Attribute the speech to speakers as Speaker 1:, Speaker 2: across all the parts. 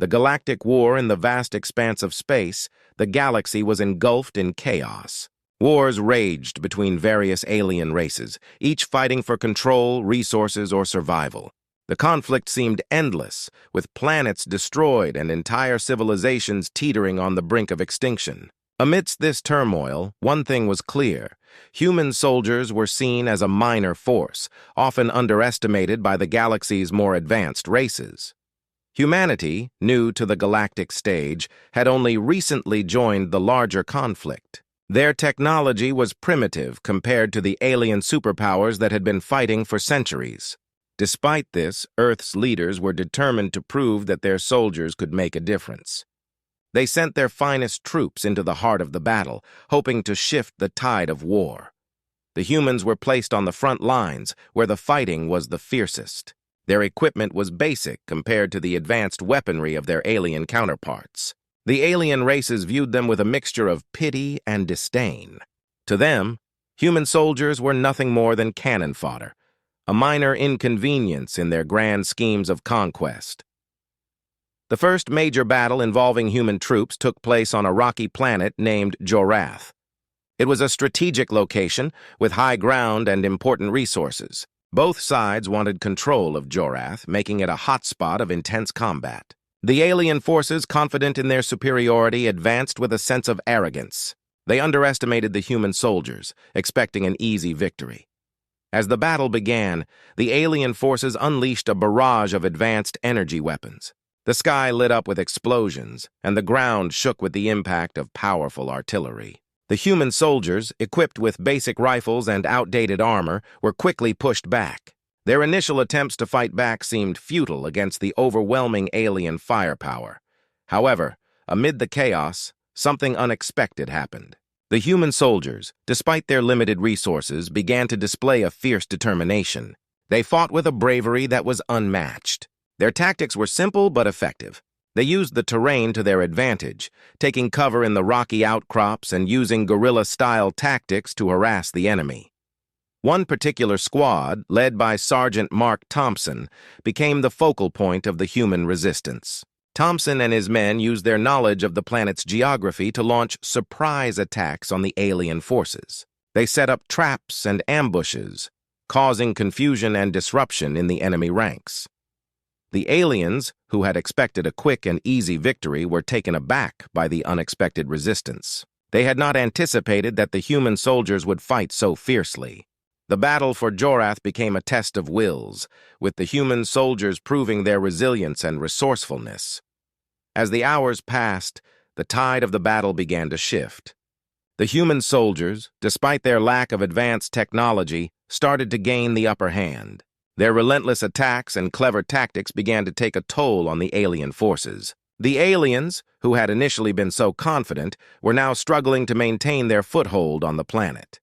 Speaker 1: The galactic war in the vast expanse of space, the galaxy was engulfed in chaos. Wars raged between various alien races, each fighting for control, resources, or survival. The conflict seemed endless, with planets destroyed and entire civilizations teetering on the brink of extinction. Amidst this turmoil, one thing was clear. Human soldiers were seen as a minor force, often underestimated by the galaxy's more advanced races. Humanity, new to the galactic stage, had only recently joined the larger conflict. Their technology was primitive compared to the alien superpowers that had been fighting for centuries. Despite this, Earth's leaders were determined to prove that their soldiers could make a difference. They sent their finest troops into the heart of the battle, hoping to shift the tide of war. The humans were placed on the front lines, where the fighting was the fiercest. Their equipment was basic compared to the advanced weaponry of their alien counterparts. The alien races viewed them with a mixture of pity and disdain. To them, human soldiers were nothing more than cannon fodder, a minor inconvenience in their grand schemes of conquest. The first major battle involving human troops took place on a rocky planet named Jorath. It was a strategic location with high ground and important resources. Both sides wanted control of Jorath, making it a hotspot of intense combat. The alien forces, confident in their superiority, advanced with a sense of arrogance. They underestimated the human soldiers, expecting an easy victory. As the battle began, the alien forces unleashed a barrage of advanced energy weapons. The sky lit up with explosions, and the ground shook with the impact of powerful artillery. The human soldiers, equipped with basic rifles and outdated armor, were quickly pushed back. Their initial attempts to fight back seemed futile against the overwhelming alien firepower. However, amid the chaos, something unexpected happened. The human soldiers, despite their limited resources, began to display a fierce determination. They fought with a bravery that was unmatched. Their tactics were simple but effective. They used the terrain to their advantage, taking cover in the rocky outcrops and using guerrilla-style tactics to harass the enemy. One particular squad, led by Sergeant Mark Thompson, became the focal point of the human resistance. Thompson and his men used their knowledge of the planet's geography to launch surprise attacks on the alien forces. They set up traps and ambushes, causing confusion and disruption in the enemy ranks. The aliens, who had expected a quick and easy victory, were taken aback by the unexpected resistance. They had not anticipated that the human soldiers would fight so fiercely. The battle for Jorath became a test of wills, with the human soldiers proving their resilience and resourcefulness. As the hours passed, the tide of the battle began to shift. The human soldiers, despite their lack of advanced technology, started to gain the upper hand. Their relentless attacks and clever tactics began to take a toll on the alien forces. The aliens, who had initially been so confident, were now struggling to maintain their foothold on the planet.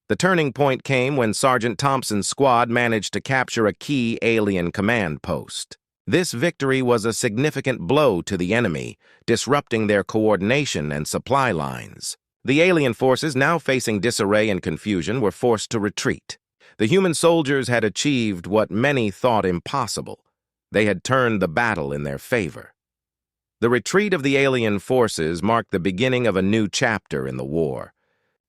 Speaker 1: The turning point came when Sergeant Thompson's squad managed to capture a key alien command post. This victory was a significant blow to the enemy, disrupting their coordination and supply lines. The alien forces, now facing disarray and confusion, were forced to retreat. The human soldiers had achieved what many thought impossible. They had turned the battle in their favor. The retreat of the alien forces marked the beginning of a new chapter in the war.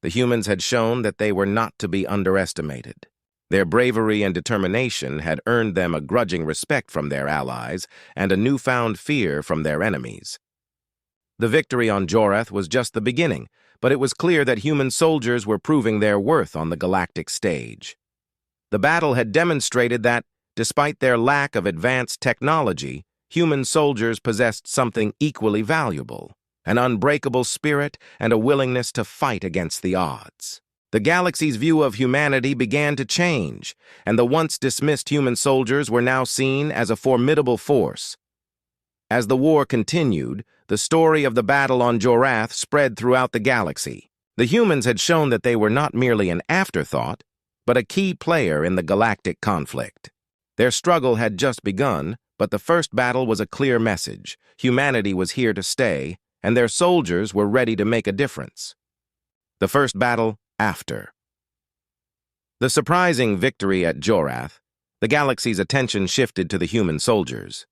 Speaker 1: The humans had shown that they were not to be underestimated. Their bravery and determination had earned them a grudging respect from their allies and a newfound fear from their enemies. The victory on Jorath was just the beginning, but it was clear that human soldiers were proving their worth on the galactic stage. The battle had demonstrated that, despite their lack of advanced technology, human soldiers possessed something equally valuable: an unbreakable spirit and a willingness to fight against the odds. The galaxy's view of humanity began to change, and the once dismissed human soldiers were now seen as a formidable force. As the war continued, the story of the battle on Jorath spread throughout the galaxy. The humans had shown that they were not merely an afterthought, but a key player in the galactic conflict. Their struggle had just begun, but the first battle was a clear message: humanity was here to stay, and their soldiers were ready to make a difference. The first battle after. The surprising victory at Jorath, the galaxy's attention shifted to the human soldiers.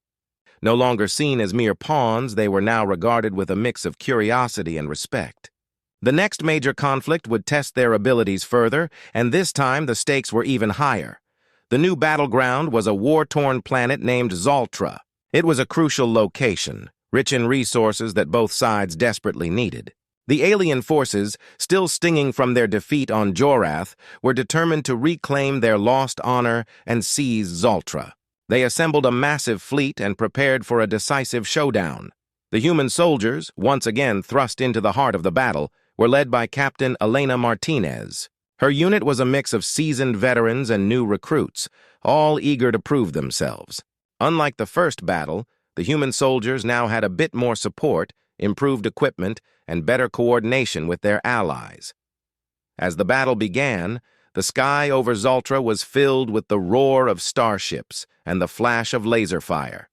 Speaker 1: No longer seen as mere pawns, they were now regarded with a mix of curiosity and respect. The next major conflict would test their abilities further, and this time the stakes were even higher. The new battleground was a war-torn planet named Zaltra. It was a crucial location, rich in resources that both sides desperately needed. The alien forces, still stinging from their defeat on Jorath, were determined to reclaim their lost honor and seize Zaltra. They assembled a massive fleet and prepared for a decisive showdown. The human soldiers, once again thrust into the heart of the battle, were led by Captain Elena Martinez. Her unit was a mix of seasoned veterans and new recruits, all eager to prove themselves. Unlike the first battle, the human soldiers now had a bit more support, improved equipment, and better coordination with their allies. As the battle began, the sky over Zaltra was filled with the roar of starships and the flash of laser fire.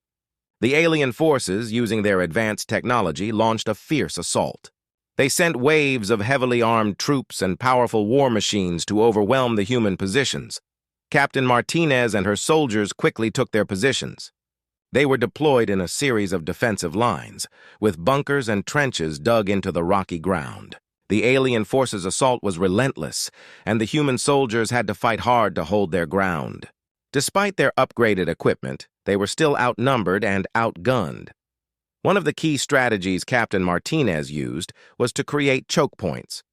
Speaker 1: The alien forces, using their advanced technology, launched a fierce assault. They sent waves of heavily armed troops and powerful war machines to overwhelm the human positions. Captain Martinez and her soldiers quickly took their positions. They were deployed in a series of defensive lines, with bunkers and trenches dug into the rocky ground. The alien forces' assault was relentless, and the human soldiers had to fight hard to hold their ground. Despite their upgraded equipment, they were still outnumbered and outgunned. One of the key strategies Captain Martinez used was to create choke points.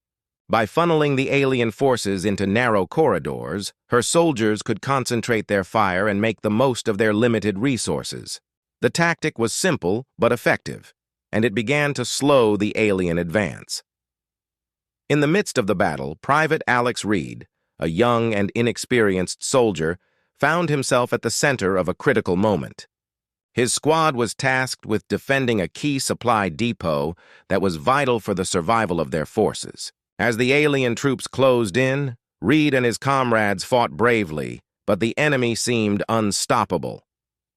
Speaker 1: By funneling the alien forces into narrow corridors, her soldiers could concentrate their fire and make the most of their limited resources. The tactic was simple but effective, and it began to slow the alien advance. In the midst of the battle, Private Alex Reed, a young and inexperienced soldier, found himself at the center of a critical moment. His squad was tasked with defending a key supply depot that was vital for the survival of their forces. As the alien troops closed in, Reed and his comrades fought bravely, but the enemy seemed unstoppable.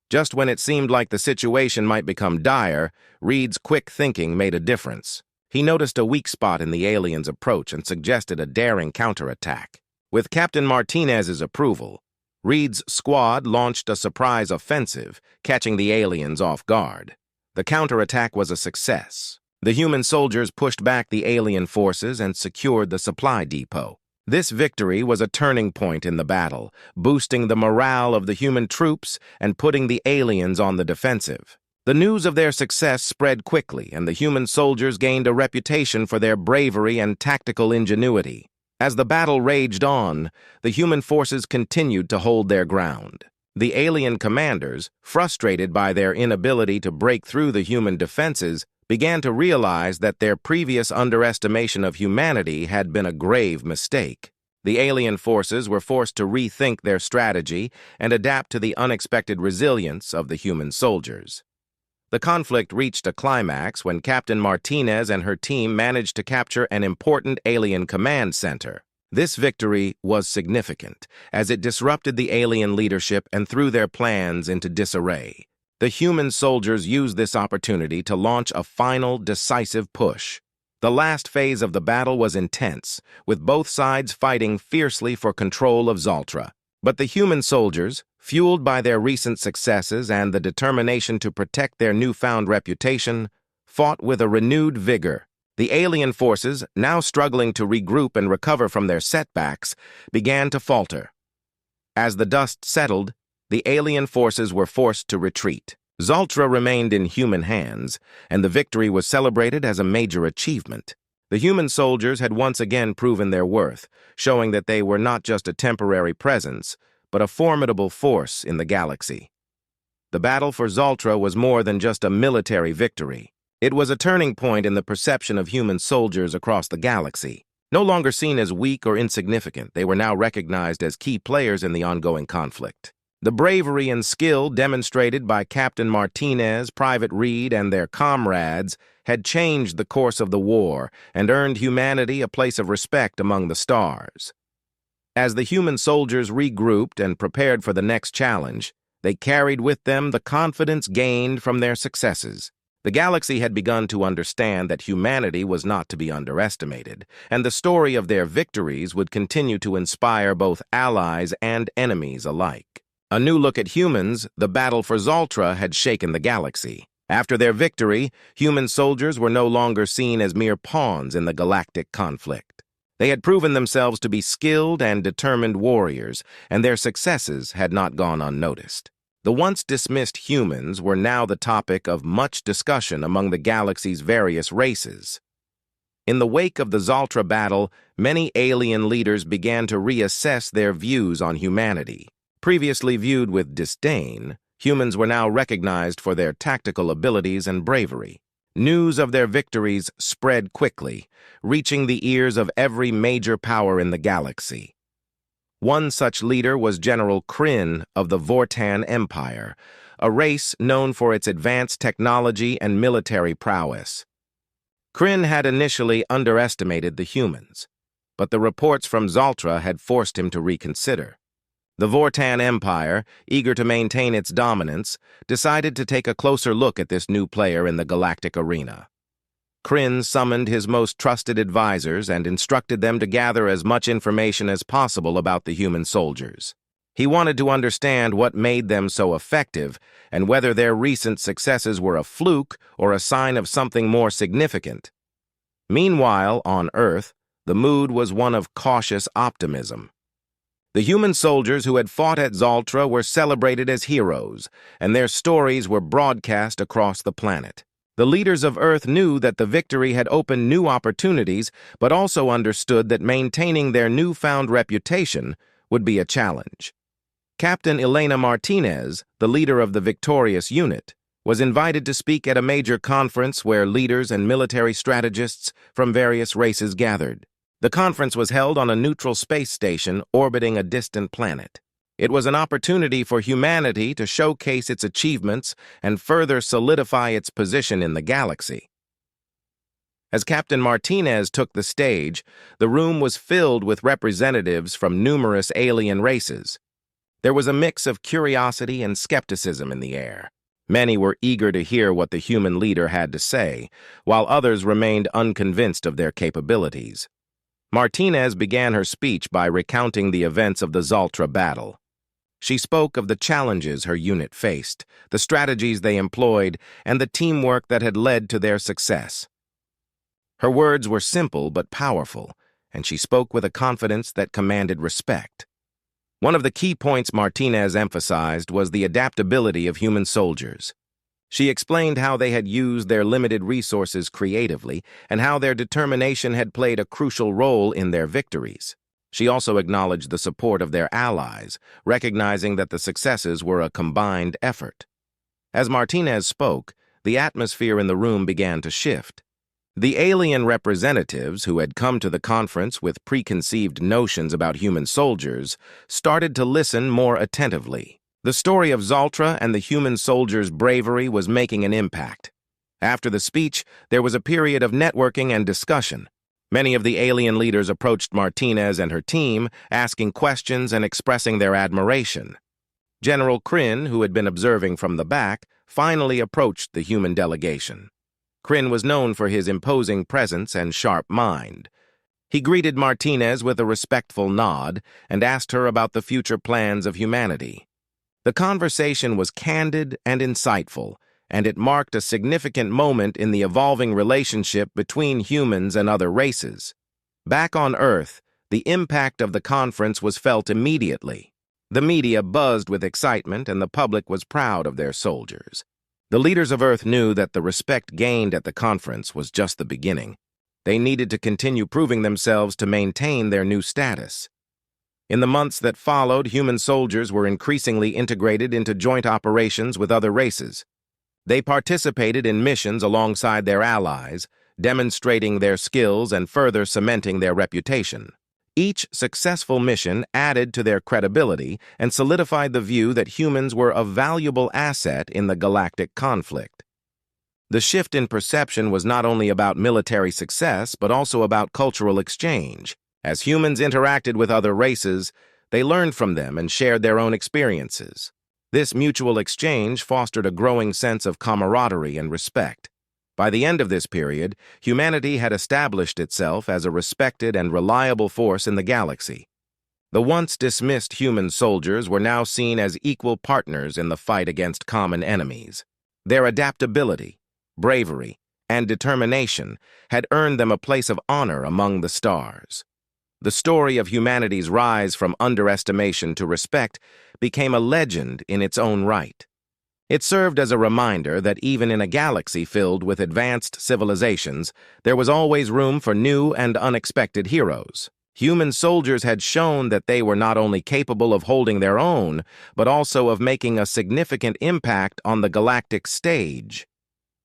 Speaker 1: Just when it seemed like the situation might become dire, Reed's quick thinking made a difference. He noticed a weak spot in the aliens' approach and suggested a daring counterattack. With Captain Martinez's approval, Reed's squad launched a surprise offensive, catching the aliens off guard. The counterattack was a success. The human soldiers pushed back the alien forces and secured the supply depot. This victory was a turning point in the battle, boosting the morale of the human troops and putting the aliens on the defensive. The news of their success spread quickly, and the human soldiers gained a reputation for their bravery and tactical ingenuity. As the battle raged on, the human forces continued to hold their ground. The alien commanders, frustrated by their inability to break through the human defenses, began to realize that their previous underestimation of humanity had been a grave mistake. The alien forces were forced to rethink their strategy and adapt to the unexpected resilience of the human soldiers. The conflict reached a climax when Captain Martinez and her team managed to capture an important alien command center. This victory was significant, as it disrupted the alien leadership and threw their plans into disarray. The human soldiers used this opportunity to launch a final, decisive push. The last phase of the battle was intense, with both sides fighting fiercely for control of Zaltra. But the human soldiers, fueled by their recent successes and the determination to protect their newfound reputation, fought with a renewed vigor. The alien forces, now struggling to regroup and recover from their setbacks, began to falter. As the dust settled, the alien forces were forced to retreat. Zaltra remained in human hands, and the victory was celebrated as a major achievement. The human soldiers had once again proven their worth, showing that they were not just a temporary presence, but a formidable force in the galaxy. The battle for Zaltra was more than just a military victory. It was a turning point in the perception of human soldiers across the galaxy. No longer seen as weak or insignificant, they were now recognized as key players in the ongoing conflict. The bravery and skill demonstrated by Captain Martinez, Private Reed, and their comrades had changed the course of the war and earned humanity a place of respect among the stars. As the human soldiers regrouped and prepared for the next challenge, they carried with them the confidence gained from their successes. The galaxy had begun to understand that humanity was not to be underestimated, and the story of their victories would continue to inspire both allies and enemies alike. A new look at humans, the battle for Zaltra had shaken the galaxy. After their victory, human soldiers were no longer seen as mere pawns in the galactic conflict. They had proven themselves to be skilled and determined warriors, and their successes had not gone unnoticed. The once dismissed humans were now the topic of much discussion among the galaxy's various races. In the wake of the Zaltra battle, many alien leaders began to reassess their views on humanity. Previously viewed with disdain, humans were now recognized for their tactical abilities and bravery. News of their victories spread quickly, reaching the ears of every major power in the galaxy. One such leader was General Kryn of the Vortan Empire, a race known for its advanced technology and military prowess. Kryn had initially underestimated the humans, but the reports from Zaltra had forced him to reconsider. The Vortan Empire, eager to maintain its dominance, decided to take a closer look at this new player in the galactic arena. Kryn summoned his most trusted advisors and instructed them to gather as much information as possible about the human soldiers. He wanted to understand what made them so effective and whether their recent successes were a fluke or a sign of something more significant. Meanwhile, on Earth, the mood was one of cautious optimism. The human soldiers who had fought at Zaltra were celebrated as heroes, and their stories were broadcast across the planet. The leaders of Earth knew that the victory had opened new opportunities, but also understood that maintaining their newfound reputation would be a challenge. Captain Elena Martinez, the leader of the victorious unit, was invited to speak at a major conference where leaders and military strategists from various races gathered. The conference was held on a neutral space station orbiting a distant planet. It was an opportunity for humanity to showcase its achievements and further solidify its position in the galaxy. As Captain Martinez took the stage, the room was filled with representatives from numerous alien races. There was a mix of curiosity and skepticism in the air. Many were eager to hear what the human leader had to say, while others remained unconvinced of their capabilities. Martinez began her speech by recounting the events of the Zaltra battle. She spoke of the challenges her unit faced, the strategies they employed, and the teamwork that had led to their success. Her words were simple but powerful, and she spoke with a confidence that commanded respect. One of the key points Martinez emphasized was the adaptability of human soldiers. She explained how they had used their limited resources creatively and how their determination had played a crucial role in their victories. She also acknowledged the support of their allies, recognizing that the successes were a combined effort. As Martinez spoke, the atmosphere in the room began to shift. The alien representatives, who had come to the conference with preconceived notions about human soldiers, started to listen more attentively. The story of Zaltra and the human soldiers' bravery was making an impact. After the speech, there was a period of networking and discussion. Many of the alien leaders approached Martinez and her team, asking questions and expressing their admiration. General Kryn, who had been observing from the back, finally approached the human delegation. Kryn was known for his imposing presence and sharp mind. He greeted Martinez with a respectful nod and asked her about the future plans of humanity. The conversation was candid and insightful, and it marked a significant moment in the evolving relationship between humans and other races. Back on Earth, the impact of the conference was felt immediately. The media buzzed with excitement, and the public was proud of their soldiers. The leaders of Earth knew that the respect gained at the conference was just the beginning. They needed to continue proving themselves to maintain their new status. In the months that followed, human soldiers were increasingly integrated into joint operations with other races. They participated in missions alongside their allies, demonstrating their skills and further cementing their reputation. Each successful mission added to their credibility and solidified the view that humans were a valuable asset in the galactic conflict. The shift in perception was not only about military success, but also about cultural exchange. As humans interacted with other races, they learned from them and shared their own experiences. This mutual exchange fostered a growing sense of camaraderie and respect. By the end of this period, humanity had established itself as a respected and reliable force in the galaxy. The once dismissed human soldiers were now seen as equal partners in the fight against common enemies. Their adaptability, bravery, and determination had earned them a place of honor among the stars. The story of humanity's rise from underestimation to respect became a legend in its own right. It served as a reminder that even in a galaxy filled with advanced civilizations, there was always room for new and unexpected heroes. Human soldiers had shown that they were not only capable of holding their own, but also of making a significant impact on the galactic stage.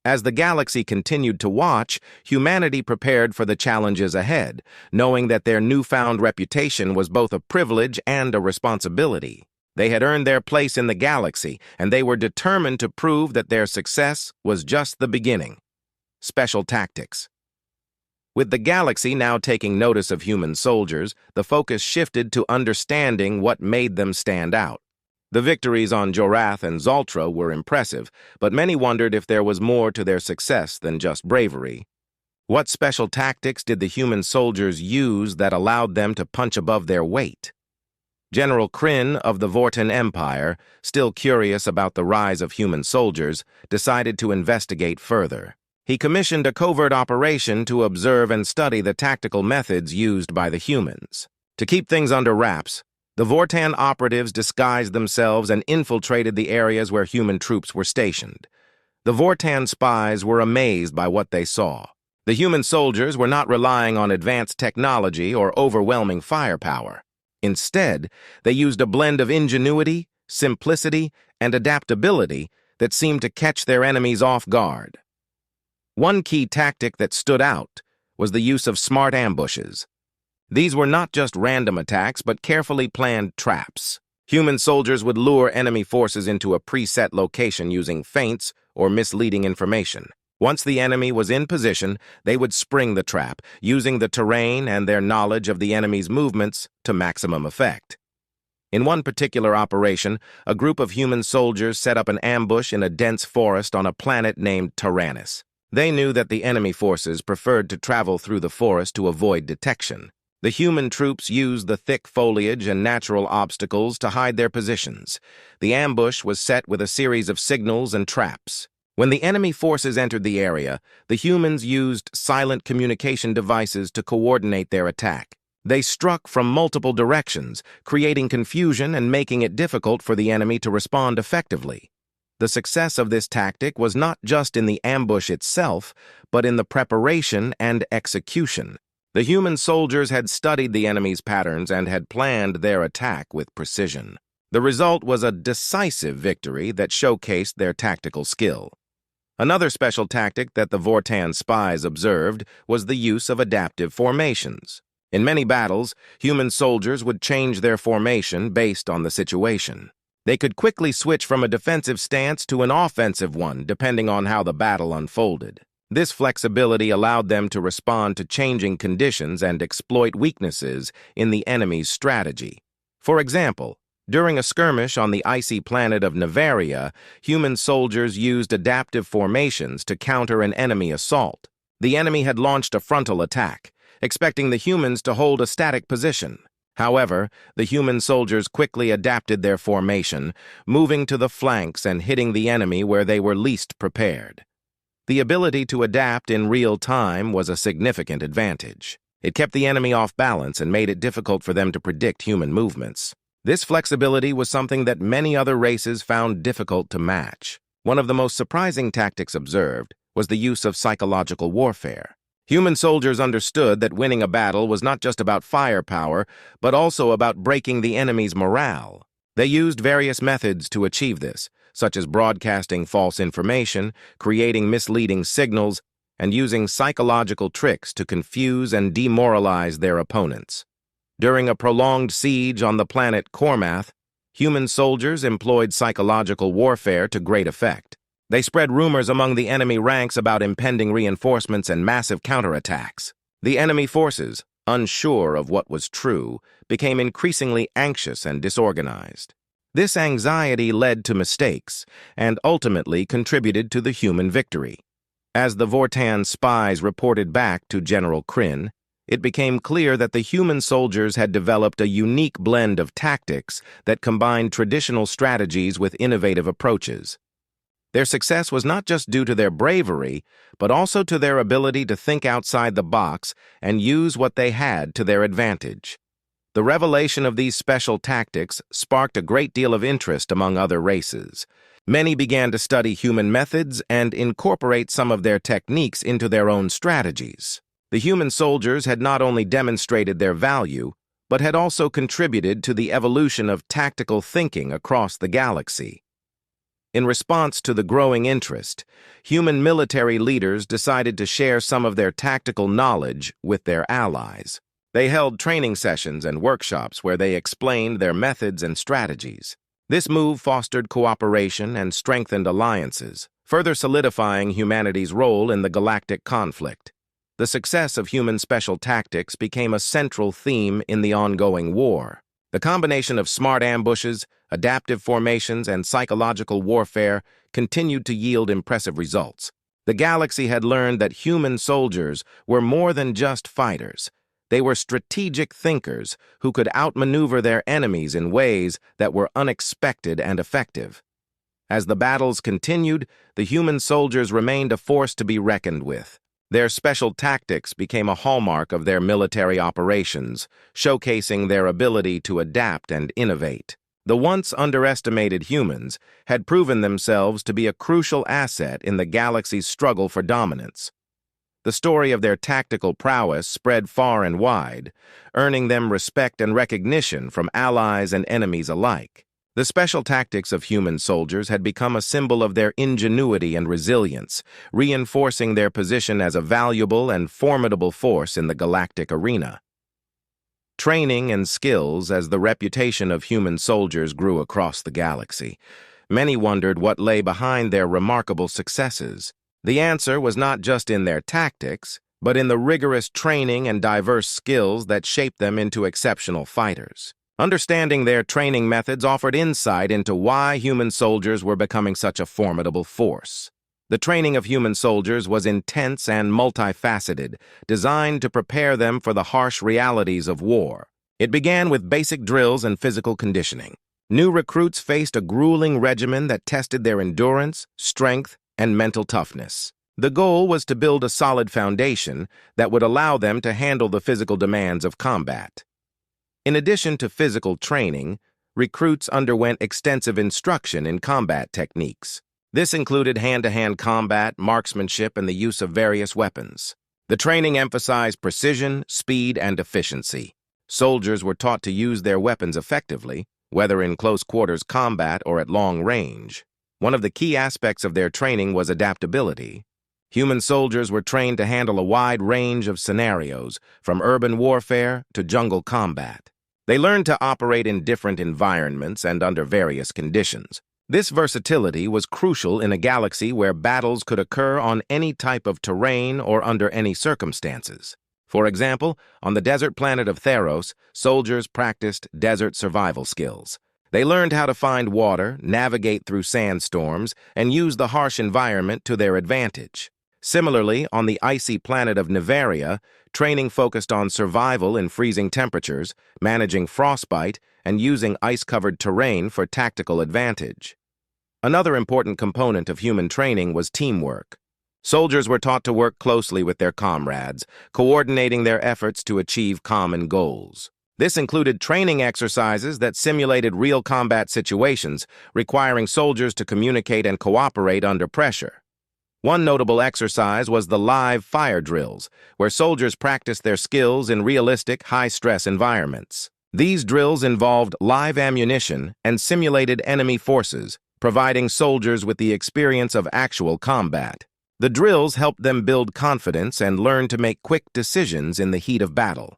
Speaker 1: As the galaxy continued to watch, humanity prepared for the challenges ahead, knowing that their newfound reputation was both a privilege and a responsibility. They had earned their place in the galaxy, and they were determined to prove that their success was just the beginning. Special tactics. With the galaxy now taking notice of human soldiers, the focus shifted to understanding what made them stand out. The victories on Jorath and Zaltra were impressive, but many wondered if there was more to their success than just bravery. What special tactics did the human soldiers use that allowed them to punch above their weight? General Kryn of the Vorten Empire, still curious about the rise of human soldiers, decided to investigate further. He commissioned a covert operation to observe and study the tactical methods used by the humans. To keep things under wraps, the Vortan operatives disguised themselves and infiltrated the areas where human troops were stationed. The Vortan spies were amazed by what they saw. The human soldiers were not relying on advanced technology or overwhelming firepower. Instead, they used a blend of ingenuity, simplicity, and adaptability that seemed to catch their enemies off guard. One key tactic that stood out was the use of smart ambushes. These were not just random attacks, but carefully planned traps. Human soldiers would lure enemy forces into a preset location using feints or misleading information. Once the enemy was in position, they would spring the trap, using the terrain and their knowledge of the enemy's movements to maximum effect. In one particular operation, a group of human soldiers set up an ambush in a dense forest on a planet named Tyrannus. They knew that the enemy forces preferred to travel through the forest to avoid detection. The human troops used the thick foliage and natural obstacles to hide their positions. The ambush was set with a series of signals and traps. When the enemy forces entered the area, the humans used silent communication devices to coordinate their attack. They struck from multiple directions, creating confusion and making it difficult for the enemy to respond effectively. The success of this tactic was not just in the ambush itself, but in the preparation and execution. The human soldiers had studied the enemy's patterns and had planned their attack with precision. The result was a decisive victory that showcased their tactical skill. Another special tactic that the Vortan spies observed was the use of adaptive formations. In many battles, human soldiers would change their formation based on the situation. They could quickly switch from a defensive stance to an offensive one, depending on how the battle unfolded. This flexibility allowed them to respond to changing conditions and exploit weaknesses in the enemy's strategy. For example, during a skirmish on the icy planet of Nevaria, human soldiers used adaptive formations to counter an enemy assault. The enemy had launched a frontal attack, expecting the humans to hold a static position. However, the human soldiers quickly adapted their formation, moving to the flanks and hitting the enemy where they were least prepared. The ability to adapt in real time was a significant advantage. It kept the enemy off balance and made it difficult for them to predict human movements. This flexibility was something that many other races found difficult to match. One of the most surprising tactics observed was the use of psychological warfare. Human soldiers understood that winning a battle was not just about firepower, but also about breaking the enemy's morale. They used various methods to achieve this, such as broadcasting false information, creating misleading signals, and using psychological tricks to confuse and demoralize their opponents. During a prolonged siege on the planet Kormath, human soldiers employed psychological warfare to great effect. They spread rumors among the enemy ranks about impending reinforcements and massive counterattacks. The enemy forces, unsure of what was true, became increasingly anxious and disorganized. This anxiety led to mistakes and ultimately contributed to the human victory. As the Vortan spies reported back to General Kryn, it became clear that the human soldiers had developed a unique blend of tactics that combined traditional strategies with innovative approaches. Their success was not just due to their bravery, but also to their ability to think outside the box and use what they had to their advantage. The revelation of these special tactics sparked a great deal of interest among other races. Many began to study human methods and incorporate some of their techniques into their own strategies. The human soldiers had not only demonstrated their value, but had also contributed to the evolution of tactical thinking across the galaxy. In response to the growing interest, human military leaders decided to share some of their tactical knowledge with their allies. They held training sessions and workshops where they explained their methods and strategies. This move fostered cooperation and strengthened alliances, further solidifying humanity's role in the galactic conflict. The success of human special tactics became a central theme in the ongoing war. The combination of smart ambushes, adaptive formations, and psychological warfare continued to yield impressive results. The galaxy had learned that human soldiers were more than just fighters. They were strategic thinkers who could outmaneuver their enemies in ways that were unexpected and effective. As the battles continued, the human soldiers remained a force to be reckoned with. Their special tactics became a hallmark of their military operations, showcasing their ability to adapt and innovate. The once underestimated humans had proven themselves to be a crucial asset in the galaxy's struggle for dominance. The story of their tactical prowess spread far and wide, earning them respect and recognition from allies and enemies alike. The special tactics of human soldiers had become a symbol of their ingenuity and resilience, reinforcing their position as a valuable and formidable force in the galactic arena. Training and skills as the reputation of human soldiers grew across the galaxy. Many wondered what lay behind their remarkable successes. The answer was not just in their tactics, but in the rigorous training and diverse skills that shaped them into exceptional fighters. Understanding their training methods offered insight into why human soldiers were becoming such a formidable force. The training of human soldiers was intense and multifaceted, designed to prepare them for the harsh realities of war. It began with basic drills and physical conditioning. New recruits faced a grueling regimen that tested their endurance, strength, and mental toughness. The goal was to build a solid foundation that would allow them to handle the physical demands of combat. In addition to physical training, recruits underwent extensive instruction in combat techniques. This included hand-to-hand combat, marksmanship, and the use of various weapons. The training emphasized precision, speed, and efficiency. Soldiers were taught to use their weapons effectively, whether in close-quarters combat or at long range. One of the key aspects of their training was adaptability. Human soldiers were trained to handle a wide range of scenarios, from urban warfare to jungle combat. They learned to operate in different environments and under various conditions. This versatility was crucial in a galaxy where battles could occur on any type of terrain or under any circumstances. For example, on the desert planet of Theros, soldiers practiced desert survival skills. They learned how to find water, navigate through sandstorms, and use the harsh environment to their advantage. Similarly, on the icy planet of Nevaria, training focused on survival in freezing temperatures, managing frostbite, and using ice-covered terrain for tactical advantage. Another important component of human training was teamwork. Soldiers were taught to work closely with their comrades, coordinating their efforts to achieve common goals. This included training exercises that simulated real combat situations, requiring soldiers to communicate and cooperate under pressure. One notable exercise was the live fire drills, where soldiers practiced their skills in realistic, high-stress environments. These drills involved live ammunition and simulated enemy forces, providing soldiers with the experience of actual combat. The drills helped them build confidence and learn to make quick decisions in the heat of battle.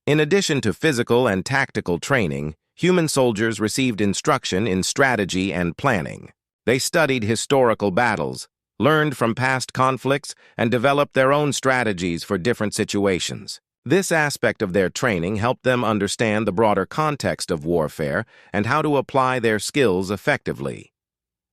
Speaker 1: In addition to physical and tactical training, human soldiers received instruction in strategy and planning. They studied historical battles, learned from past conflicts, and developed their own strategies for different situations. This aspect of their training helped them understand the broader context of warfare and how to apply their skills effectively.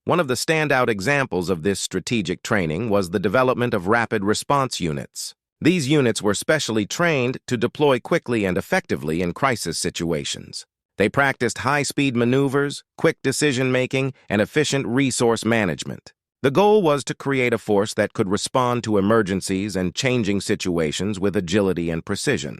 Speaker 1: One of the standout examples of this strategic training was the development of rapid response units. These units were specially trained to deploy quickly and effectively in crisis situations. They practiced high-speed maneuvers, quick decision-making, and efficient resource management. The goal was to create a force that could respond to emergencies and changing situations with agility and precision.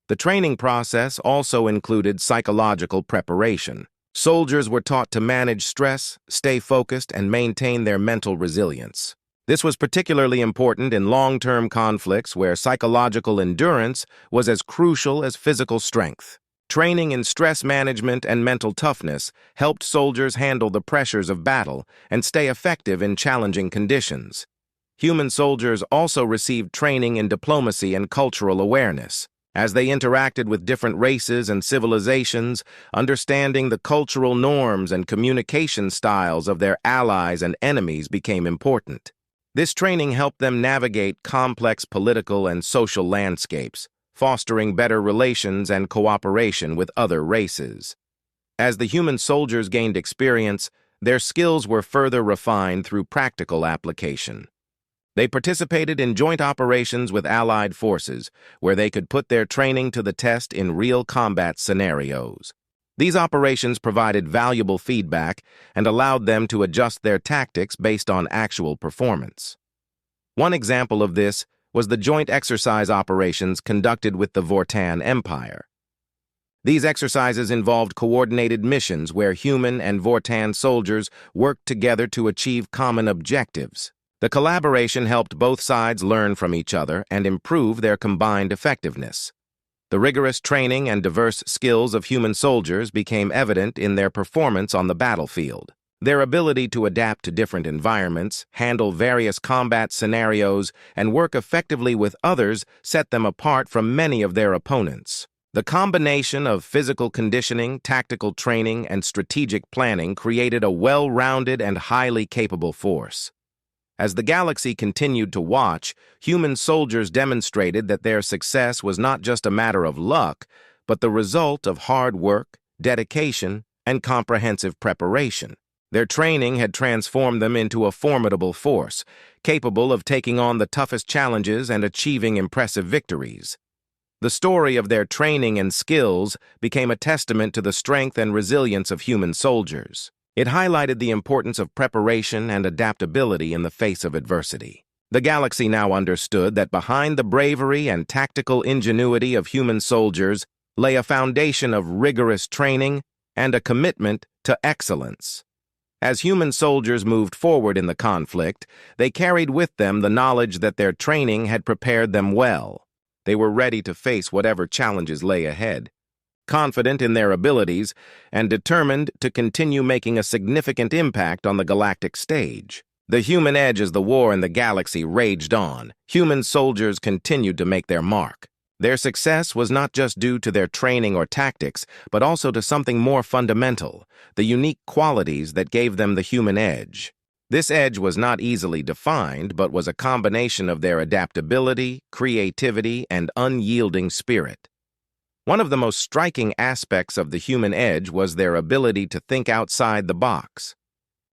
Speaker 1: The training process also included psychological preparation. Soldiers were taught to manage stress, stay focused, and maintain their mental resilience. This was particularly important in long-term conflicts where psychological endurance was as crucial as physical strength. Training in stress management and mental toughness helped soldiers handle the pressures of battle and stay effective in challenging conditions. Human soldiers also received training in diplomacy and cultural awareness. As they interacted with different races and civilizations, understanding the cultural norms and communication styles of their allies and enemies became important. This training helped them navigate complex political and social landscapes, fostering better relations and cooperation with other races. As the human soldiers gained experience, their skills were further refined through practical application. They participated in joint operations with allied forces, where they could put their training to the test in real combat scenarios. These operations provided valuable feedback and allowed them to adjust their tactics based on actual performance. One example of this was the joint exercise operations conducted with the Vortan Empire. These exercises involved coordinated missions where human and Vortan soldiers worked together to achieve common objectives. The collaboration helped both sides learn from each other and improve their combined effectiveness. The rigorous training and diverse skills of human soldiers became evident in their performance on the battlefield. Their ability to adapt to different environments, handle various combat scenarios, and work effectively with others set them apart from many of their opponents. The combination of physical conditioning, tactical training, and strategic planning created a well-rounded and highly capable force. As the galaxy continued to watch, human soldiers demonstrated that their success was not just a matter of luck, but the result of hard work, dedication, and comprehensive preparation. Their training had transformed them into a formidable force, capable of taking on the toughest challenges and achieving impressive victories. The story of their training and skills became a testament to the strength and resilience of human soldiers. It highlighted the importance of preparation and adaptability in the face of adversity. The galaxy now understood that behind the bravery and tactical ingenuity of human soldiers lay a foundation of rigorous training and a commitment to excellence. As human soldiers moved forward in the conflict, they carried with them the knowledge that their training had prepared them well. They were ready to face whatever challenges lay ahead, confident in their abilities and determined to continue making a significant impact on the galactic stage. The human edge as the war in the galaxy raged on. Human soldiers continued to make their mark. Their success was not just due to their training or tactics, but also to something more fundamental, the unique qualities that gave them the human edge. This edge was not easily defined, but was a combination of their adaptability, creativity, and unyielding spirit. One of the most striking aspects of the human edge was their ability to think outside the box.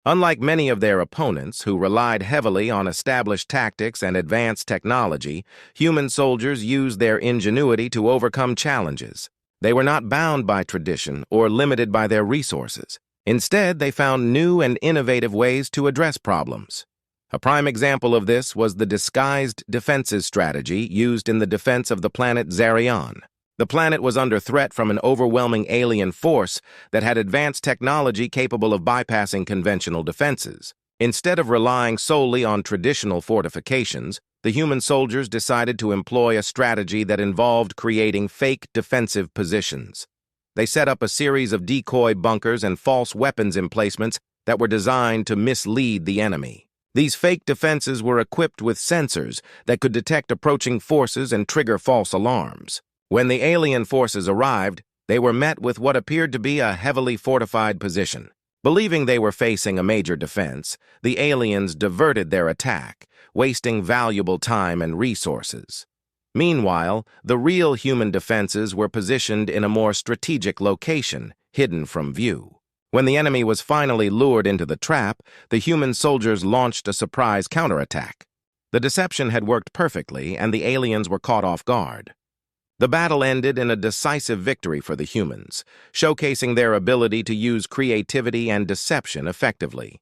Speaker 1: Unlike many of their opponents, who relied heavily on established tactics and advanced technology, human soldiers used their ingenuity to overcome challenges. They were not bound by tradition or limited by their resources. Instead, they found new and innovative ways to address problems. A prime example of this was the disguised defenses strategy used in the defense of the planet Zarion. The planet was under threat from an overwhelming alien force that had advanced technology capable of bypassing conventional defenses. Instead of relying solely on traditional fortifications, the human soldiers decided to employ a strategy that involved creating fake defensive positions. They set up a series of decoy bunkers and false weapons emplacements that were designed to mislead the enemy. These fake defenses were equipped with sensors that could detect approaching forces and trigger false alarms. When the alien forces arrived, they were met with what appeared to be a heavily fortified position. Believing they were facing a major defense, the aliens diverted their attack, wasting valuable time and resources. Meanwhile, the real human defenses were positioned in a more strategic location, hidden from view. When the enemy was finally lured into the trap, the human soldiers launched a surprise counterattack. The deception had worked perfectly, and the aliens were caught off guard. The battle ended in a decisive victory for the humans, showcasing their ability to use creativity and deception effectively.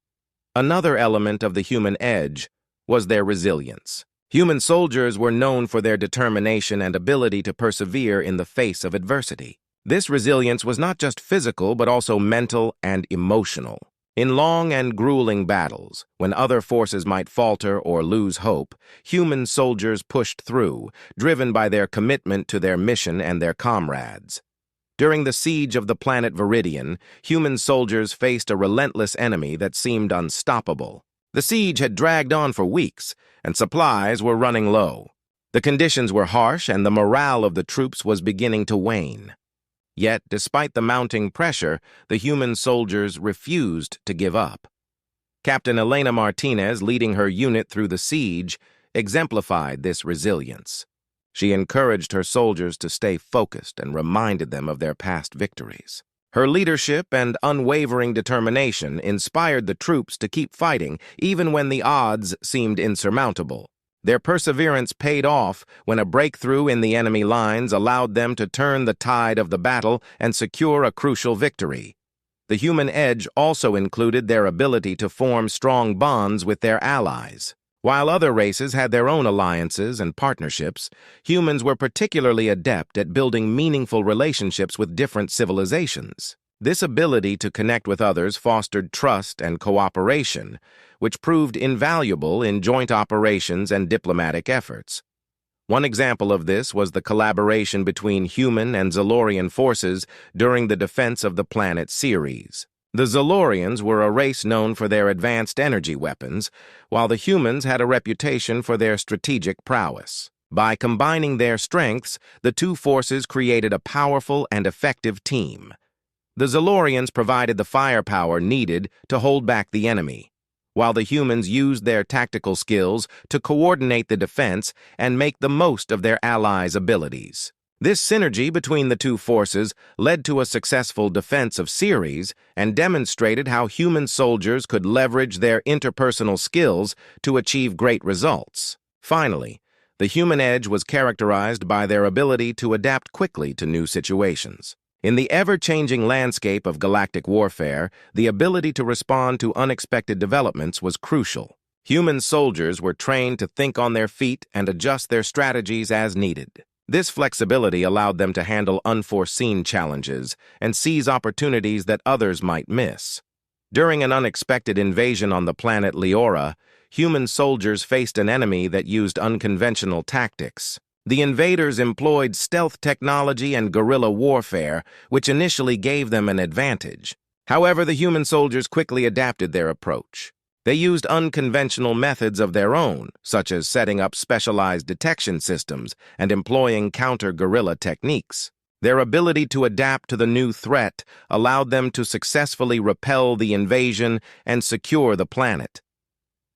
Speaker 1: Another element of the human edge was their resilience. Human soldiers were known for their determination and ability to persevere in the face of adversity. This resilience was not just physical, but also mental and emotional. In long and grueling battles, when other forces might falter or lose hope, human soldiers pushed through, driven by their commitment to their mission and their comrades. During the siege of the planet Viridian, human soldiers faced a relentless enemy that seemed unstoppable. The siege had dragged on for weeks, and supplies were running low. The conditions were harsh, and the morale of the troops was beginning to wane. Yet, despite the mounting pressure, the human soldiers refused to give up. Captain Elena Martinez, leading her unit through the siege, exemplified this resilience. She encouraged her soldiers to stay focused and reminded them of their past victories. Her leadership and unwavering determination inspired the troops to keep fighting even when the odds seemed insurmountable. Their perseverance paid off when a breakthrough in the enemy lines allowed them to turn the tide of the battle and secure a crucial victory. The human edge also included their ability to form strong bonds with their allies. While other races had their own alliances and partnerships, humans were particularly adept at building meaningful relationships with different civilizations. This ability to connect with others fostered trust and cooperation, which proved invaluable in joint operations and diplomatic efforts. One example of this was the collaboration between human and Zalorian forces during the defense of the planet Ceres. The Zalorians were a race known for their advanced energy weapons, while the humans had a reputation for their strategic prowess. By combining their strengths, the two forces created a powerful and effective team. The Zalorians provided the firepower needed to hold back the enemy, while the humans used their tactical skills to coordinate the defense and make the most of their allies' abilities. This synergy between the two forces led to a successful defense of Ceres and demonstrated how human soldiers could leverage their interpersonal skills to achieve great results. Finally, the human edge was characterized by their ability to adapt quickly to new situations. In the ever-changing landscape of galactic warfare, the ability to respond to unexpected developments was crucial. Human soldiers were trained to think on their feet and adjust their strategies as needed. This flexibility allowed them to handle unforeseen challenges and seize opportunities that others might miss. During an unexpected invasion on the planet Leora, human soldiers faced an enemy that used unconventional tactics. The invaders employed stealth technology and guerrilla warfare, which initially gave them an advantage. However, the human soldiers quickly adapted their approach. They used unconventional methods of their own, such as setting up specialized detection systems and employing counter-guerrilla techniques. Their ability to adapt to the new threat allowed them to successfully repel the invasion and secure the planet.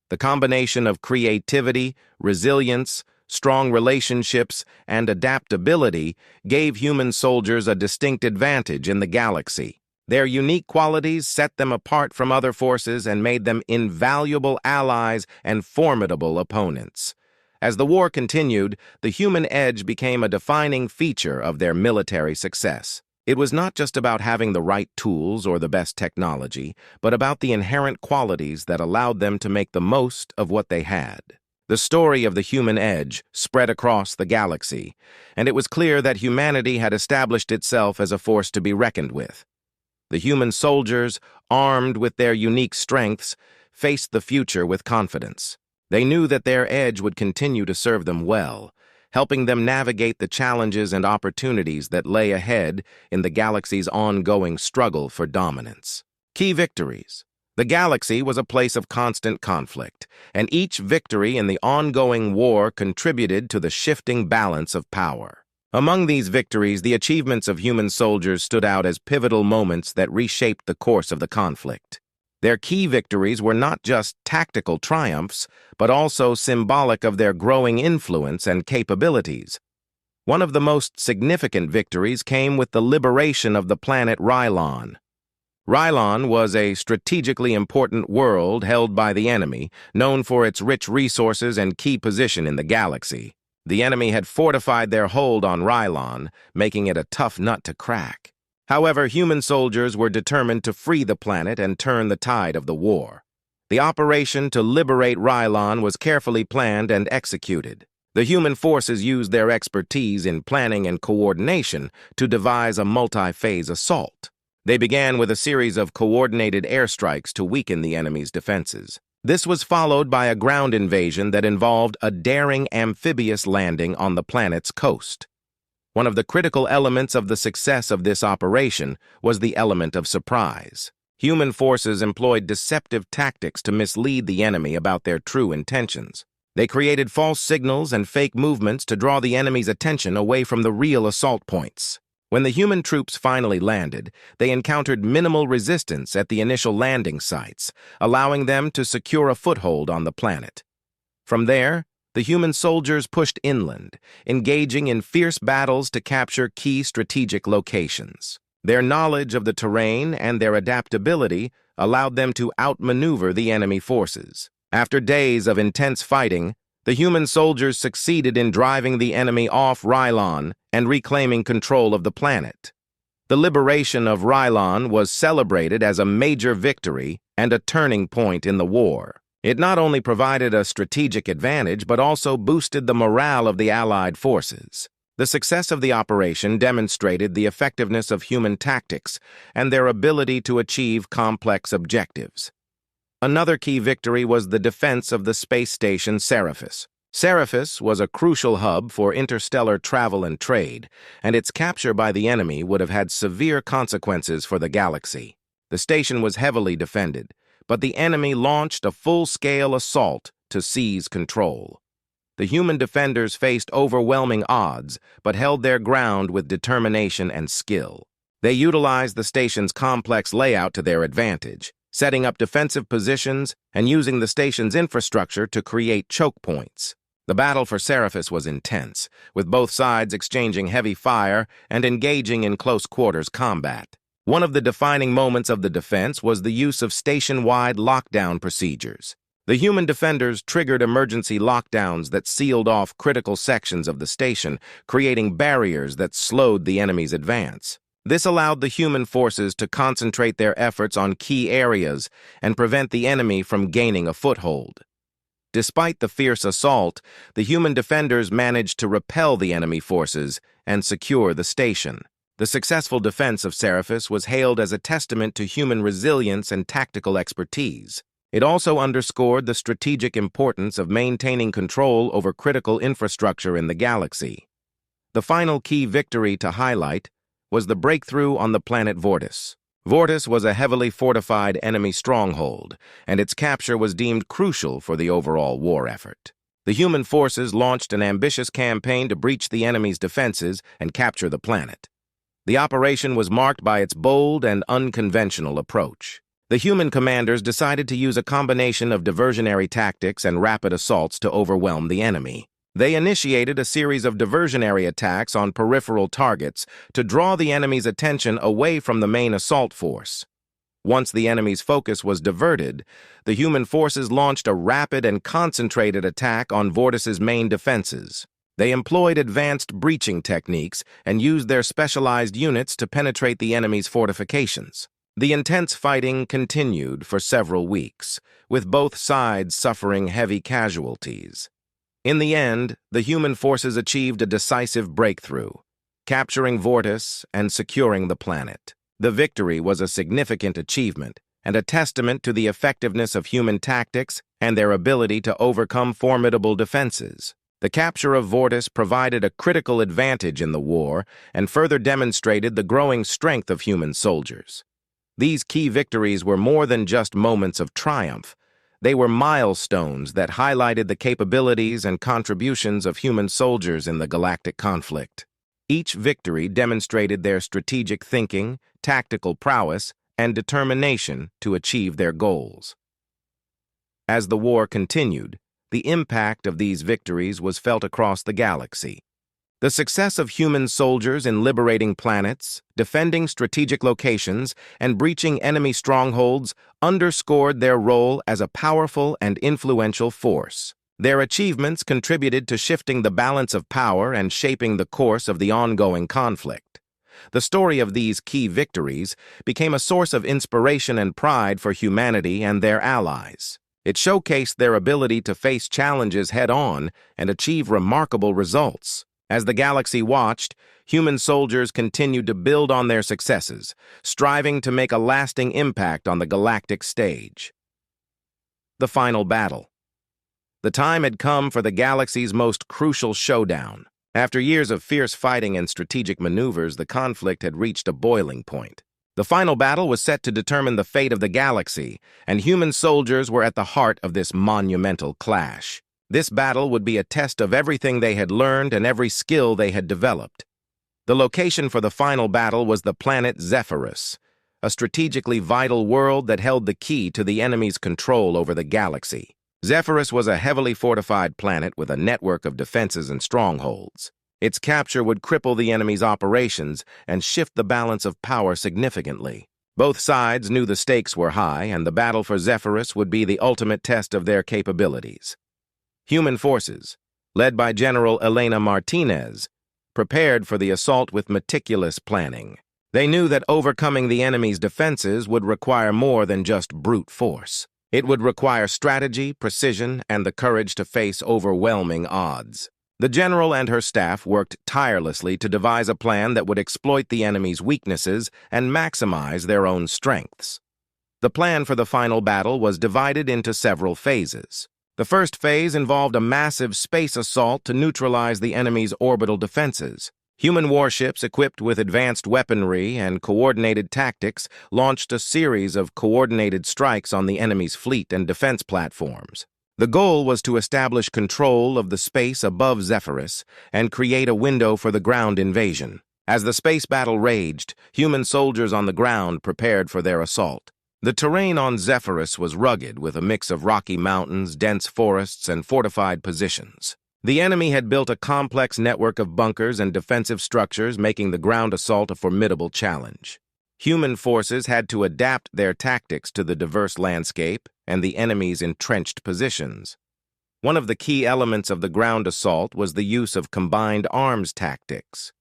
Speaker 1: The combination of creativity, resilience, strong relationships, and adaptability gave human soldiers a distinct advantage in the galaxy. Their unique qualities set them apart from other forces and made them invaluable allies and formidable opponents. As the war continued, the human edge became a defining feature of their military success. It was not just about having the right tools or the best technology, but about the inherent qualities that allowed them to make the most of what they had. The story of the human edge spread across the galaxy, and it was clear that humanity had established itself as a force to be reckoned with. The human soldiers, armed with their unique strengths, faced the future with confidence. They knew that their edge would continue to serve them well, helping them navigate the challenges and opportunities that lay ahead in the galaxy's ongoing struggle for dominance. Key victories. The galaxy was a place of constant conflict, and each victory in the ongoing war contributed to the shifting balance of power. Among these victories, the achievements of human soldiers stood out as pivotal moments that reshaped the course of the conflict. Their key victories were not just tactical triumphs, but also symbolic of their growing influence and capabilities. One of the most significant victories came with the liberation of the planet Rylon. Rylon was a strategically important world held by the enemy, known for its rich resources and key position in the galaxy. The enemy had fortified their hold on Rylon, making it a tough nut to crack. However, human soldiers were determined to free the planet and turn the tide of the war. The operation to liberate Rylon was carefully planned and executed. The human forces used their expertise in planning and coordination to devise a multi-phase assault. They began with a series of coordinated airstrikes to weaken the enemy's defenses. This was followed by a ground invasion that involved a daring amphibious landing on the planet's coast. One of the critical elements of the success of this operation was the element of surprise. Human forces employed deceptive tactics to mislead the enemy about their true intentions. They created false signals and fake movements to draw the enemy's attention away from the real assault points. When the human troops finally landed, they encountered minimal resistance at the initial landing sites, allowing them to secure a foothold on the planet. From there, the human soldiers pushed inland, engaging in fierce battles to capture key strategic locations. Their knowledge of the terrain and their adaptability allowed them to outmaneuver the enemy forces. After days of intense fighting, the human soldiers succeeded in driving the enemy off Rylon and reclaiming control of the planet. The liberation of Rylon was celebrated as a major victory and a turning point in the war. It not only provided a strategic advantage, but also boosted the morale of the Allied forces. The success of the operation demonstrated the effectiveness of human tactics and their ability to achieve complex objectives. Another key victory was the defense of the space station Seraphis. Seraphis was a crucial hub for interstellar travel and trade, and its capture by the enemy would have had severe consequences for the galaxy. The station was heavily defended, but the enemy launched a full-scale assault to seize control. The human defenders faced overwhelming odds, but held their ground with determination and skill. They utilized the station's complex layout to their advantage, setting up defensive positions and using the station's infrastructure to create choke points. The battle for Seraphis was intense, with both sides exchanging heavy fire and engaging in close-quarters combat. One of the defining moments of the defense was the use of station-wide lockdown procedures. The human defenders triggered emergency lockdowns that sealed off critical sections of the station, creating barriers that slowed the enemy's advance. This allowed the human forces to concentrate their efforts on key areas and prevent the enemy from gaining a foothold. Despite the fierce assault, the human defenders managed to repel the enemy forces and secure the station. The successful defense of Seraphis was hailed as a testament to human resilience and tactical expertise. It also underscored the strategic importance of maintaining control over critical infrastructure in the galaxy. The final key victory to highlight was the breakthrough on the planet Vortis. Vortis was a heavily fortified enemy stronghold, and its capture was deemed crucial for the overall war effort. The human forces launched an ambitious campaign to breach the enemy's defenses and capture the planet. The operation was marked by its bold and unconventional approach. The human commanders decided to use a combination of diversionary tactics and rapid assaults to overwhelm the enemy. They initiated a series of diversionary attacks on peripheral targets to draw the enemy's attention away from the main assault force. Once the enemy's focus was diverted, the human forces launched a rapid and concentrated attack on Vortis's main defenses. They employed advanced breaching techniques and used their specialized units to penetrate the enemy's fortifications. The intense fighting continued for several weeks, with both sides suffering heavy casualties. In the end, the human forces achieved a decisive breakthrough, capturing Vortis and securing the planet. The victory was a significant achievement and a testament to the effectiveness of human tactics and their ability to overcome formidable defenses. The capture of Vortis provided a critical advantage in the war and further demonstrated the growing strength of human soldiers. These key victories were more than just moments of triumph. They were milestones that highlighted the capabilities and contributions of human soldiers in the galactic conflict. Each victory demonstrated their strategic thinking, tactical prowess, and determination to achieve their goals. As the war continued, the impact of these victories was felt across the galaxy. The success of human soldiers in liberating planets, defending strategic locations, and breaching enemy strongholds underscored their role as a powerful and influential force. Their achievements contributed to shifting the balance of power and shaping the course of the ongoing conflict. The story of these key victories became a source of inspiration and pride for humanity and their allies. It showcased their ability to face challenges head-on and achieve remarkable results. As the galaxy watched, human soldiers continued to build on their successes, striving to make a lasting impact on the galactic stage. The final battle. The time had come for the galaxy's most crucial showdown. After years of fierce fighting and strategic maneuvers, the conflict had reached a boiling point. The final battle was set to determine the fate of the galaxy, and human soldiers were at the heart of this monumental clash. This battle would be a test of everything they had learned and every skill they had developed. The location for the final battle was the planet Zephyrus, a strategically vital world that held the key to the enemy's control over the galaxy. Zephyrus was a heavily fortified planet with a network of defenses and strongholds. Its capture would cripple the enemy's operations and shift the balance of power significantly. Both sides knew the stakes were high, and the battle for Zephyrus would be the ultimate test of their capabilities. Human forces, led by General Elena Martinez, prepared for the assault with meticulous planning. They knew that overcoming the enemy's defenses would require more than just brute force. It would require strategy, precision, and the courage to face overwhelming odds. The general and her staff worked tirelessly to devise a plan that would exploit the enemy's weaknesses and maximize their own strengths. The plan for the final battle was divided into several phases. The first phase involved a massive space assault to neutralize the enemy's orbital defenses. Human warships equipped with advanced weaponry and coordinated tactics launched a series of coordinated strikes on the enemy's fleet and defense platforms. The goal was to establish control of the space above Zephyrus and create a window for the ground invasion. As the space battle raged, human soldiers on the ground prepared for their assault. The terrain on Zephyrus was rugged, with a mix of rocky mountains, dense forests, and fortified positions. The enemy had built a complex network of bunkers and defensive structures, making the ground assault a formidable challenge. Human forces had to adapt their tactics to the diverse landscape and the enemy's entrenched positions. One of the key elements of the ground assault was the use of combined arms tactics.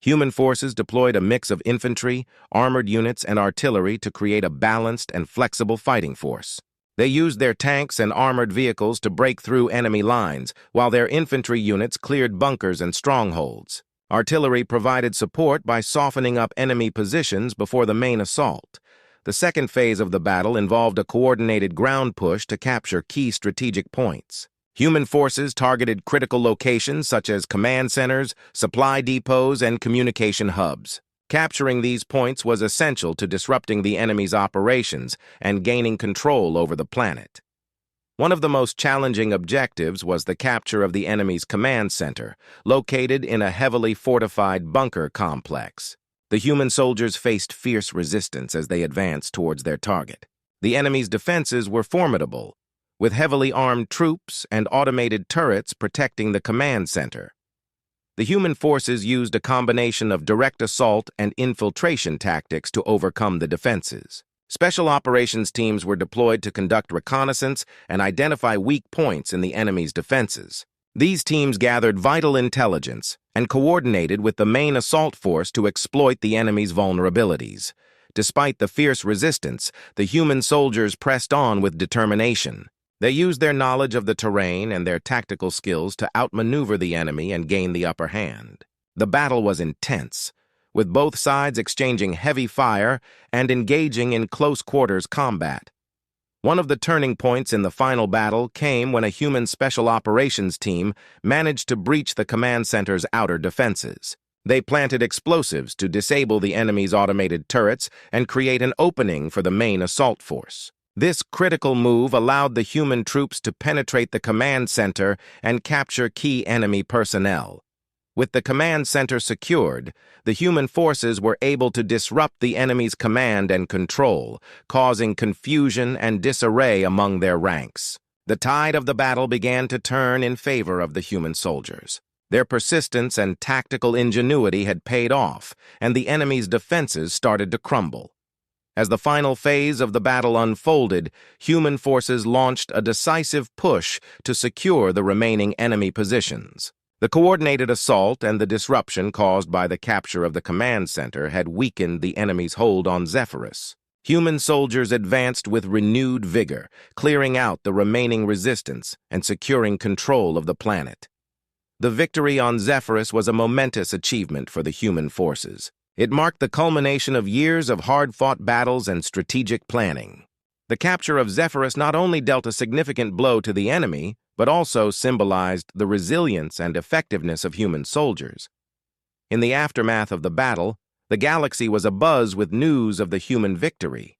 Speaker 1: Human forces deployed a mix of infantry, armored units, and artillery to create a balanced and flexible fighting force. They used their tanks and armored vehicles to break through enemy lines, while their infantry units cleared bunkers and strongholds. Artillery provided support by softening up enemy positions before the main assault. The second phase of the battle involved a coordinated ground push to capture key strategic points. Human forces targeted critical locations such as command centers, supply depots, and communication hubs. Capturing these points was essential to disrupting the enemy's operations and gaining control over the planet. One of the most challenging objectives was the capture of the enemy's command center, located in a heavily fortified bunker complex. The human soldiers faced fierce resistance as they advanced towards their target. The enemy's defenses were formidable, with heavily armed troops and automated turrets protecting the command center. The human forces used a combination of direct assault and infiltration tactics to overcome the defenses. Special operations teams were deployed to conduct reconnaissance and identify weak points in the enemy's defenses. These teams gathered vital intelligence and coordinated with the main assault force to exploit the enemy's vulnerabilities. Despite the fierce resistance, the human soldiers pressed on with determination. They used their knowledge of the terrain and their tactical skills to outmaneuver the enemy and gain the upper hand. The battle was intense, with both sides exchanging heavy fire and engaging in close-quarters combat. One of the turning points in the final battle came when a human special operations team managed to breach the command center's outer defenses. They planted explosives to disable the enemy's automated turrets and create an opening for the main assault force. This critical move allowed the human troops to penetrate the command center and capture key enemy personnel. With the command center secured, the human forces were able to disrupt the enemy's command and control, causing confusion and disarray among their ranks. The tide of the battle began to turn in favor of the human soldiers. Their persistence and tactical ingenuity had paid off, and the enemy's defenses started to crumble. As the final phase of the battle unfolded, human forces launched a decisive push to secure the remaining enemy positions. The coordinated assault and the disruption caused by the capture of the command center had weakened the enemy's hold on Zephyrus. Human soldiers advanced with renewed vigor, clearing out the remaining resistance and securing control of the planet. The victory on Zephyrus was a momentous achievement for the human forces. It marked the culmination of years of hard-fought battles and strategic planning. The capture of Zephyrus not only dealt a significant blow to the enemy, but also symbolized the resilience and effectiveness of human soldiers. In the aftermath of the battle, the galaxy was abuzz with news of the human victory.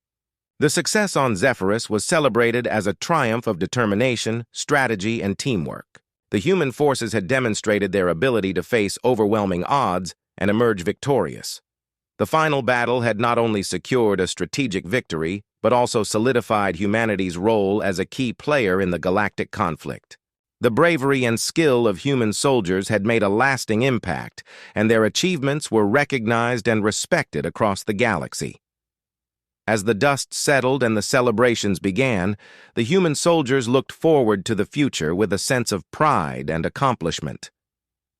Speaker 1: The success on Zephyrus was celebrated as a triumph of determination, strategy, and teamwork. The human forces had demonstrated their ability to face overwhelming odds and emerge victorious. The final battle had not only secured a strategic victory, but also solidified humanity's role as a key player in the galactic conflict. The bravery and skill of human soldiers had made a lasting impact, and their achievements were recognized and respected across the galaxy. As the dust settled and the celebrations began, the human soldiers looked forward to the future with a sense of pride and accomplishment.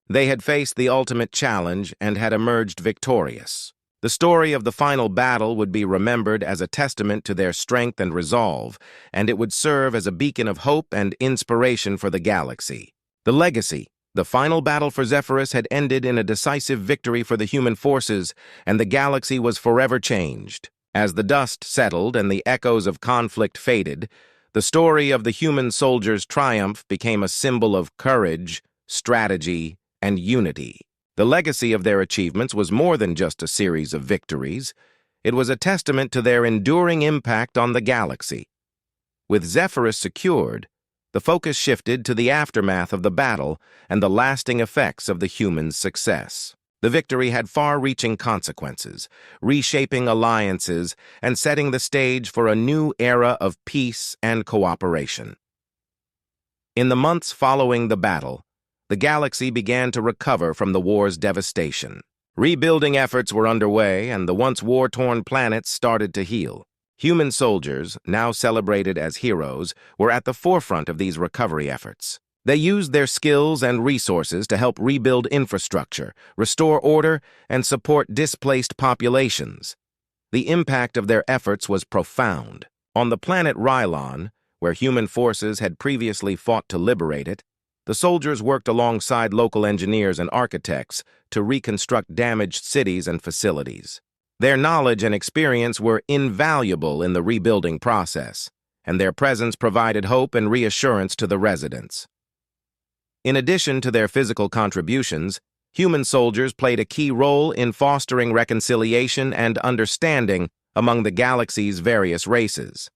Speaker 1: They had faced the ultimate challenge and had emerged victorious. The story of the final battle would be remembered as a testament to their strength and resolve, and it would serve as a beacon of hope and inspiration for the galaxy. The legacy, the final battle for Zephyrus, had ended in a decisive victory for the human forces, and the galaxy was forever changed. As the dust settled and the echoes of conflict faded, the story of the human soldiers' triumph became a symbol of courage, strategy, and unity. The legacy of their achievements was more than just a series of victories. It was a testament to their enduring impact on the galaxy. With Zephyrus secured, the focus shifted to the aftermath of the battle and the lasting effects of the humans' success. The victory had far-reaching consequences, reshaping alliances and setting the stage for a new era of peace and cooperation. In the months following the battle, the galaxy began to recover from the war's devastation. Rebuilding efforts were underway, and the once war-torn planets started to heal. Human soldiers, now celebrated as heroes, were at the forefront of these recovery efforts. They used their skills and resources to help rebuild infrastructure, restore order, and support displaced populations. The impact of their efforts was profound. On the planet Rylon, where human forces had previously fought to liberate it, the soldiers worked alongside local engineers and architects to reconstruct damaged cities and facilities. Their knowledge and experience were invaluable in the rebuilding process, and their presence provided hope and reassurance to the residents. In addition to their physical contributions, human soldiers played a key role in fostering reconciliation and understanding among the galaxy's various races.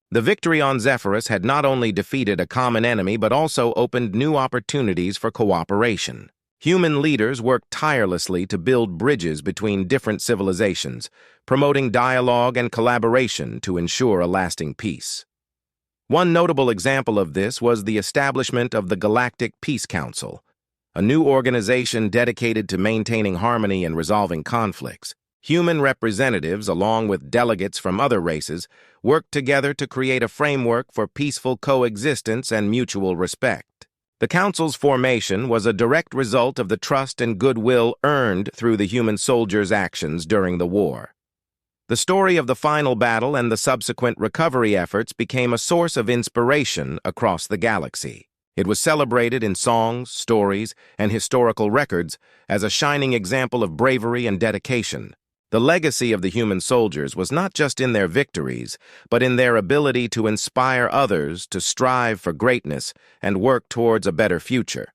Speaker 1: The victory on Zephyrus had not only defeated a common enemy but also opened new opportunities for cooperation. Human leaders worked tirelessly to build bridges between different civilizations, promoting dialogue and collaboration to ensure a lasting peace. One notable example of this was the establishment of the Galactic Peace Council, a new organization dedicated to maintaining harmony and resolving conflicts. Human representatives, along with delegates from other races, worked together to create a framework for peaceful coexistence and mutual respect. The Council's formation was a direct result of the trust and goodwill earned through the human soldiers' actions during the war. The story of the final battle and the subsequent recovery efforts became a source of inspiration across the galaxy. It was celebrated in songs, stories, and historical records as a shining example of bravery and dedication. The legacy of the human soldiers was not just in their victories, but in their ability to inspire others to strive for greatness and work towards a better future.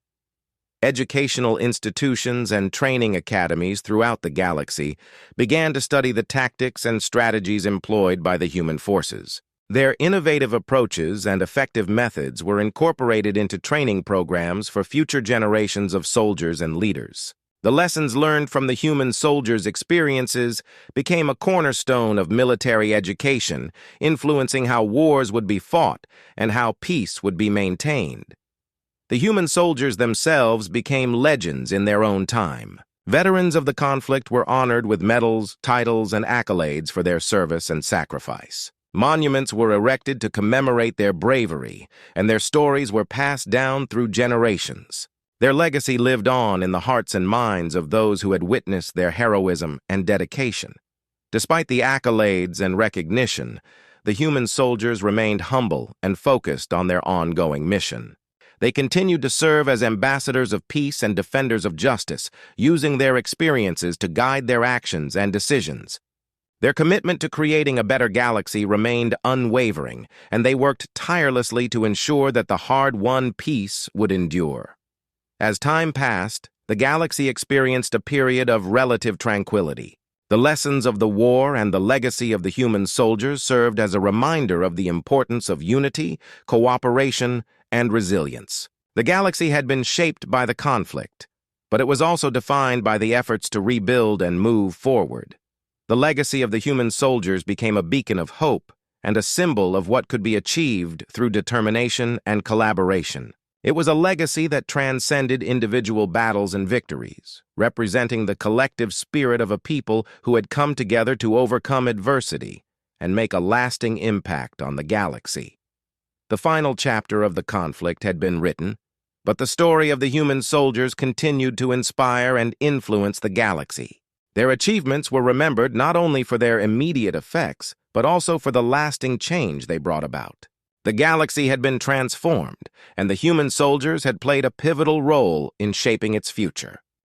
Speaker 1: Educational institutions and training academies throughout the galaxy began to study the tactics and strategies employed by the human forces. Their innovative approaches and effective methods were incorporated into training programs for future generations of soldiers and leaders. The lessons learned from the human soldiers' experiences became a cornerstone of military education, influencing how wars would be fought and how peace would be maintained. The human soldiers themselves became legends in their own time. Veterans of the conflict were honored with medals, titles, and accolades for their service and sacrifice. Monuments were erected to commemorate their bravery, and their stories were passed down through generations. Their legacy lived on in the hearts and minds of those who had witnessed their heroism and dedication. Despite the accolades and recognition, the human soldiers remained humble and focused on their ongoing mission. They continued to serve as ambassadors of peace and defenders of justice, using their experiences to guide their actions and decisions. Their commitment to creating a better galaxy remained unwavering, and they worked tirelessly to ensure that the hard-won peace would endure. As time passed, the galaxy experienced a period of relative tranquility. The lessons of the war and the legacy of the human soldiers served as a reminder of the importance of unity, cooperation, and resilience. The galaxy had been shaped by the conflict, but it was also defined by the efforts to rebuild and move forward. The legacy of the human soldiers became a beacon of hope and a symbol of what could be achieved through determination and collaboration. It was a legacy that transcended individual battles and victories, representing the collective spirit of a people who had come together to overcome adversity and make a lasting impact on the galaxy. The final chapter of the conflict had been written, but the story of the human soldiers continued to inspire and influence the galaxy. Their achievements were remembered not only for their immediate effects, but also for the lasting change they brought about. The galaxy had been transformed, and the human soldiers had played a pivotal role in shaping its future.